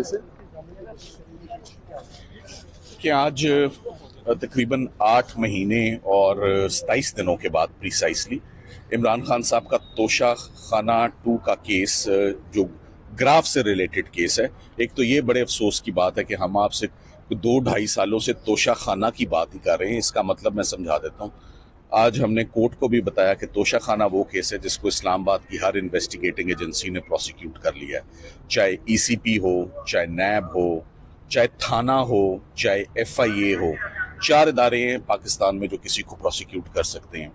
से कि आज तकरीबन 8 महीने और 27 दिनों के बाद प्रिसाइसली इमरान खान साहब का तोशा खाना 2 का केस, जो ग्राफ से रिलेटेड केस है। एक तो ये बड़े अफसोस की बात है कि हम आपसे 2-2.5 सालों से तोशा खाना की बात ही कर रहे हैं। इसका मतलब मैं समझा देता हूँ। आज हमने कोर्ट को भी बताया कि तोशा खाना वो केस है जिसको इस्लामाबाद की हर इन्वेस्टिगेटिंग एजेंसी ने प्रोसिक्यूट कर लिया है, चाहे ईसीपी हो, चाहे नैब हो, चाहे थाना हो, चाहे एफआईए हो। 4 इदारे हैं पाकिस्तान में जो किसी को प्रोसिक्यूट कर सकते हैं।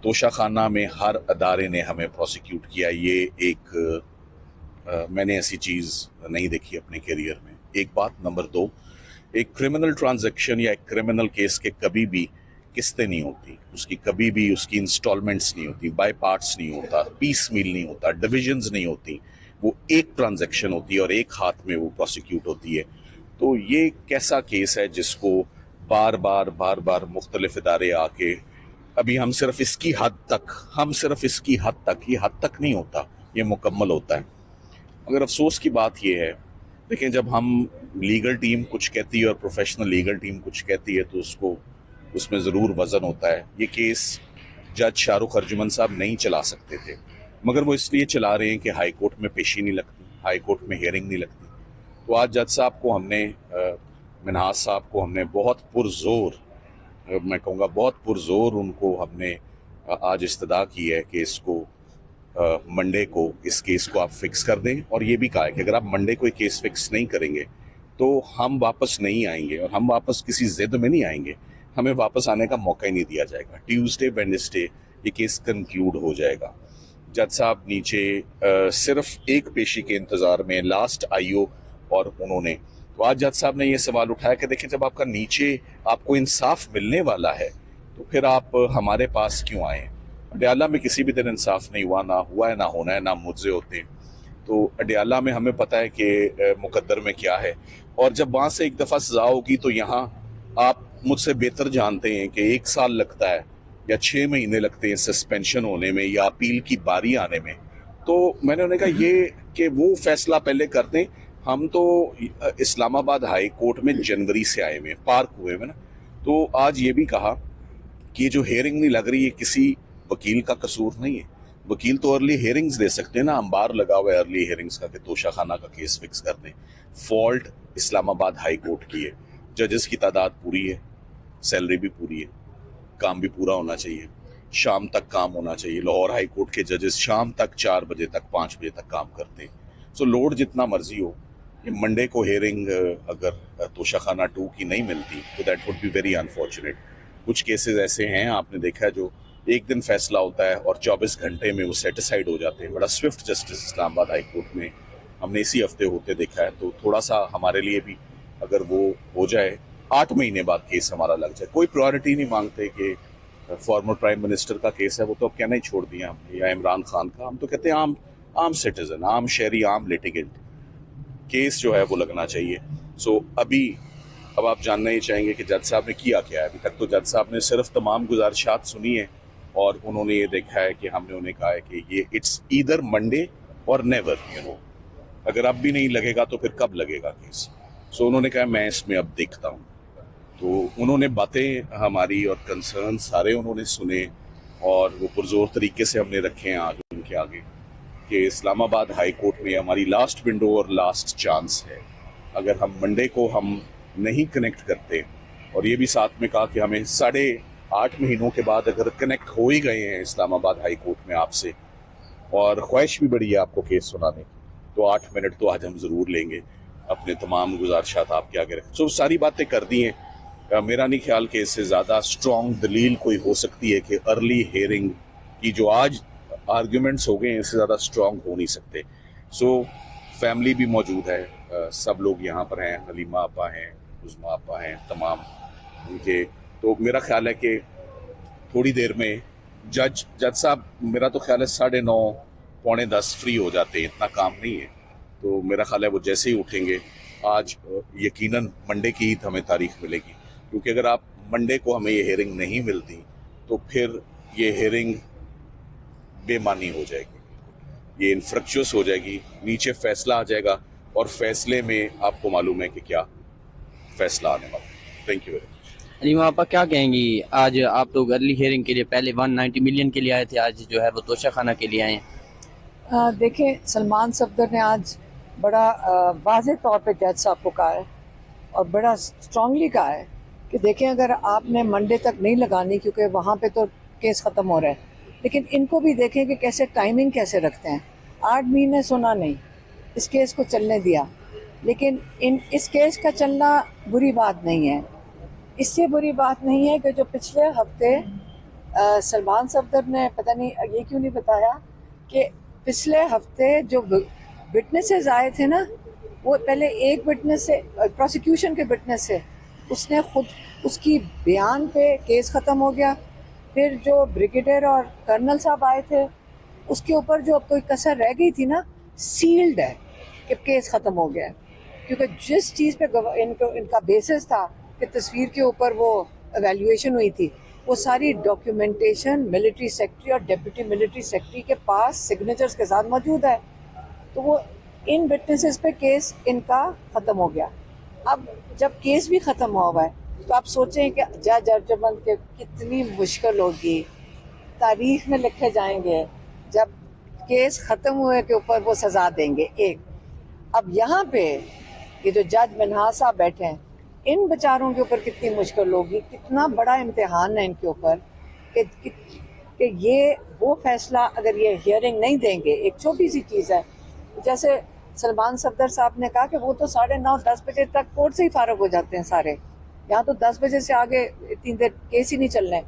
तोशा खाना में हर अदारे ने हमें प्रोसिक्यूट किया। ये एक मैंने ऐसी चीज़ नहीं देखी अपने करियर में। एक बात। नंबर 2, एक क्रिमिनल ट्रांजैक्शन या एक क्रिमिनल केस के कभी भी किस्तें नहीं होती, उसकी कभी भी उसकी इंस्टॉलमेंट्स नहीं होती, बाय पार्ट्स नहीं होता, पीस मील नहीं होता, डिविजन्स नहीं होती। वो एक ट्रांजैक्शन होती है और एक हाथ में वो प्रोसिक्यूट होती है। तो ये कैसा केस है जिसको बार बार मुख्तलिफ इदारे आके, अभी हम सिर्फ इसकी हद तक, ये हद तक नहीं होता, ये मुकम्मल होता है। मगर अफसोस की बात यह है, देखें, जब हम लीगल टीम कुछ कहती है और प्रोफेशनल लीगल टीम कुछ कहती है तो उसमें ज़रूर वज़न होता है। ये केस जज शाहरुख अर्जुमन साहब नहीं चला सकते थे, मगर वो इसलिए चला रहे हैं कि हाई कोर्ट में पेशी नहीं लगती, हाई कोर्ट में हियरिंग नहीं लगती। तो आज जज साहब को हमने, मिनहाज साहब को हमने बहुत पुरजोर, मैं कहूँगा बहुत पुरजोर उनको हमने आज इस्तदा की है कि इसको मंडे को इस केस को आप फिक्स कर दें। और ये भी कहा है कि अगर आप मंडे को ये केस फिक्स नहीं करेंगे तो हम वापस नहीं आएंगे, और हम वापस किसी जिद में नहीं आएंगे, हमें वापस आने का मौका ही नहीं दिया जाएगा। ट्यूसडे वेडनेसडे ये केस कंक्लूड हो जाएगा। जज साहब नीचे सिर्फ एक पेशी के इंतज़ार में, लास्ट आईओ और उन्होंने। तो आज जज साहब ने ये सवाल उठाया कि देखिए, जब आपका नीचे आपको इंसाफ मिलने वाला है तो फिर आप हमारे पास क्यों आए। अडयाला में किसी भी दिन इंसाफ नहीं हुआ, ना हुआ है, ना होना है, ना मुझसे होते हैं। तो अडयाला में हमें पता है कि मुकद्दर में क्या है, और जब वहाँ से एक दफ़ा सजा होगी तो यहाँ आप मुझसे बेहतर जानते हैं कि 1 साल लगता है या 6 महीने लगते हैं सस्पेंशन होने में या अपील की बारी आने में। तो मैंने उन्हें कहा ये कि वो फैसला पहले कर दें। हम तो इस्लामाबाद हाई कोर्ट में जनवरी से आए हुए, पार्क हुए हैं ना। तो आज ये भी कहा कि जो हेयरिंग नहीं लग रही है किसी वकील का कसूर नहीं है। वकील तो अर्ली हेयरिंग्स दे सकते हैं ना, अंबार लगा हुआ है अर्ली हेयरिंग्स का कि तोशा खाना का केस फिक्स कर दें। फॉल्ट इस्लामाबाद हाई कोर्ट की है। जजेस की तादाद पूरी है, सैलरी भी पूरी है, काम भी पूरा होना चाहिए, शाम तक काम होना चाहिए। लाहौर हाई कोर्ट के जजेस शाम तक 4 बजे तक, 5 बजे तक काम करते हैं। सो लोड जितना मर्जी हो, ये मंडे को हेयरिंग अगर तोशा खाना 2 की नहीं मिलती तो that would be very unfortunate. कुछ केसेस ऐसे हैं, आपने देखा है, जो एक दिन फैसला होता है और 24 घंटे में वो सेटिसाइड हो जाते हैं। बड़ा Swift justice Islamabad high court में हमने इसी हफ्ते होते देखा है। तो थोड़ा सा हमारे लिए भी अगर वो हो जाए, 8 महीने बाद केस हमारा लग जाए। कोई प्रायोरिटी नहीं मांगते कि फॉर्मर प्राइम मिनिस्टर का केस है, वो तो अब कहना ही छोड़ दिया हमने, या इमरान खान का। हम तो कहते हैं आम सिटीजन, आम शहरी, आम लिटिगेंट केस जो है वो लगना चाहिए। सो अब आप जानना ही चाहेंगे कि जज साहब ने किया क्या है। अभी तक तो जज साहब ने सिर्फ तमाम गुजारिशात सुनी है और उन्होंने ये देखा है कि हमने उन्हें कहा है कि ये इट्स ईदर मंडे और नेवर, अगर अब भी नहीं लगेगा तो फिर कब लगेगा केस। सो उन्होंने कहा मैं इसमें अब देखता हूँ। तो उन्होंने बातें हमारी और कंसर्न सारे उन्होंने सुने और वो पुरजोर तरीके से हमने रखे हैं आज उनके आगे कि इस्लामाबाद हाई कोर्ट में हमारी लास्ट विंडो और लास्ट चांस है। अगर हम मंडे को हम नहीं कनेक्ट करते, और ये भी साथ में कहा कि हमें 8.5 महीनों के बाद अगर कनेक्ट हो ही गए हैं इस्लामाबाद हाई कोर्ट में आपसे, और ख्वाहिश भी बड़ी है आपको केस सुनाने की, तो 8 मिनट तो आज हम ज़रूर लेंगे, अपने तमाम गुजारिशात आपके आगे रखें। सो सारी बातें कर दी हैं। मेरा नहीं ख्याल कि इससे ज़्यादा स्ट्रॉन्ग दलील कोई हो सकती है कि अर्ली हेयरिंग की जो आज आर्ग्यूमेंट्स हो गए हैं, इससे ज़्यादा स्ट्रॉन्ग हो नहीं सकते। सो फैमिली भी मौजूद है, सब लोग यहाँ पर हैं, हलीमा आपा हैं, उज़मा आपा हैं, तमाम उनके। तो मेरा ख्याल है कि थोड़ी देर में जज साहब, मेरा तो ख्याल है 9:30 पौने 10 फ्री हो जाते हैं, इतना काम नहीं है। तो मेरा ख्याल है वो जैसे ही उठेंगे, आज यकीनन मंडे की ही हमें तारीख मिलेगी, क्योंकि अगर आप मंडे को हमें ये हेयरिंग नहीं मिलती तो फिर ये हेयरिंग बेमानी हो जाएगी, ये इनफ्रक्चुअस हो जाएगी, नीचे फैसला आ जाएगा और फैसले में आपको मालूम है कि क्या फैसला आने वाला है। Thank you very much. Reema आपा क्या कहेंगी, आज आप लोग अर्ली हियरिंग के लिए पहले 190 मिलियन के लिए आए थे, आज जो है वो तोशाखाना के लिए आए हैं। देखें, सलमान सफदर ने आज बड़ा वाज़ेह तौर पे जज साहब को कहा है और बड़ा स्ट्रांगली कहा है कि देखें, अगर आपने मंडे तक नहीं लगानी क्योंकि वहाँ पे तो केस ख़त्म हो रहा है, लेकिन इनको भी देखें कि कैसे टाइमिंग कैसे रखते हैं। 8 महीने सुना नहीं, इस केस को चलने दिया, लेकिन इस केस का चलना बुरी बात नहीं है। इससे बुरी बात नहीं है कि जो पिछले हफ्ते सलमान सफदर ने पता नहीं ये क्यों नहीं बताया कि पिछले हफ्ते जो विटनेसेस आए थे ना, वो पहले एक विटनेस से, प्रोसिक्यूशन के विटनेस से, उसने खुद उसकी बयान पे केस ख़त्म हो गया। फिर जो ब्रिगेडियर और कर्नल साहब आए थे, उसके ऊपर जो अब कोई कसर रह गई थी ना, सील्ड है कि केस ख़त्म हो गया है, क्योंकि जिस चीज़ पे इनका बेसिस था कि तस्वीर के ऊपर वो एवेल्यूएशन हुई थी, वो सारी डॉक्यूमेंटेशन मिलिट्री सेक्रेटरी और डिप्टी मिलिट्री सेक्रेटरी के पास सिग्नेचर्स के साथ मौजूद है। तो वो इन विटनेसेस पे केस इनका ख़त्म हो गया। अब जब केस भी ख़त्म हुआ है तो आप सोचें कि जज अर्जुमंद के कितनी मुश्किल होगी, तारीख में लिखे जाएंगे जब केस ख़त्म हुए के ऊपर वो सज़ा देंगे एक। अब यहाँ पे ये जो जज मिन्हाज साहब बैठे हैं, इन बेचारों के ऊपर कितनी मुश्किल होगी, कितना बड़ा इम्तिहान है इनके ऊपर कि ये वो फैसला अगर ये हियरिंग नहीं देंगे। एक छोटी सी चीज़ है, जैसे सलमान सफदर साहब ने कहा कि वो तो 9:30-10 बजे तक कोर्ट से ही फारग हो जाते हैं सारे, यहाँ तो 10 बजे से आगे इतनी देर केस ही नहीं चलने।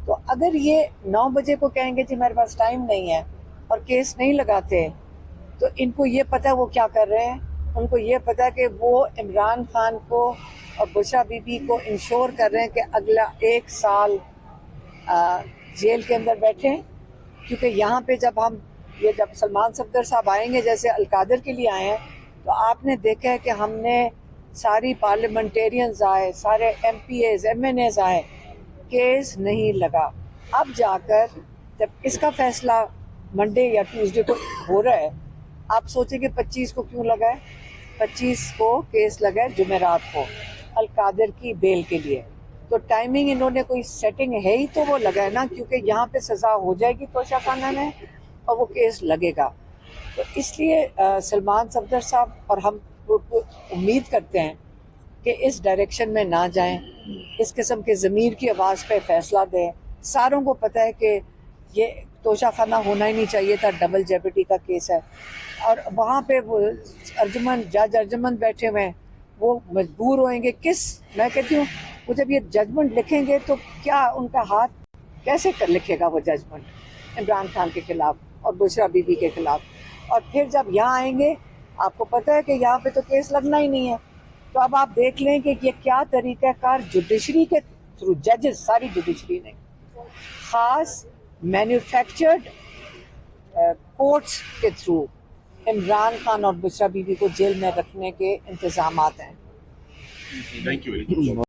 तो अगर ये 9 बजे को कहेंगे जी मेरे पास टाइम नहीं है और केस नहीं लगाते, तो इनको ये पता है वो क्या कर रहे हैं। उनको ये पता है कि वो इमरान खान को और बुशरा बीबी को इंश्योर कर रहे हैं कि अगला 1 साल जेल के अंदर बैठें, क्योंकि यहाँ पे जब सलमान सफदर साहब आएंगे, जैसे अलकादर के लिए आए हैं, तो आपने देखा है कि हमने सारी पार्लियामेंटेरियंस आए, सारे MPAs MNAs आए, केस नहीं लगा। अब जाकर जब इसका फैसला मंडे या ट्यूसडे को हो रहा है, आप सोचेंगे 25 को क्यों लगा है। 25 को केस लगा है जुमेरात को अलकादर की बेल के लिए, तो टाइमिंग इन्होंने कोई सेटिंग है ही तो वो लगा है ना, क्योंकि यहाँ पे सज़ा हो जाएगी तोशाखाना में और वो केस लगेगा। तो इसलिए सलमान सफदर साहब और हम उम्मीद करते हैं कि इस डायरेक्शन में ना जाएं, इस किस्म के ज़मीर की आवाज़ पे फैसला दें। सारों को पता है कि ये तोशाखाना होना ही नहीं चाहिए था, डबल जेपटी का केस है, और वहाँ पे वो जज अर्जुमंद बैठे हुए हैं, वो मजबूर होंगे मैं कहती हूँ वो जब ये जजमेंट लिखेंगे तो क्या उनका हाथ कैसे कर लिखेगा वो जजमेंट इमरान खान के खिलाफ और बुशरा बीबी के खिलाफ। और फिर जब यहाँ आएंगे, आपको पता है कि यहाँ पे तो केस लगना ही नहीं है। तो अब आप देख लें कि ये क्या तरीक़ाकार जुडिशरी के थ्रू, जजेस सारी जुडिशरी ने ख़ास मैन्युफैक्चर्ड कोर्ट्स के थ्रू इमरान खान और बुशरा बीबी को जेल में रखने के इंतज़ामात हैं। Thank you very much.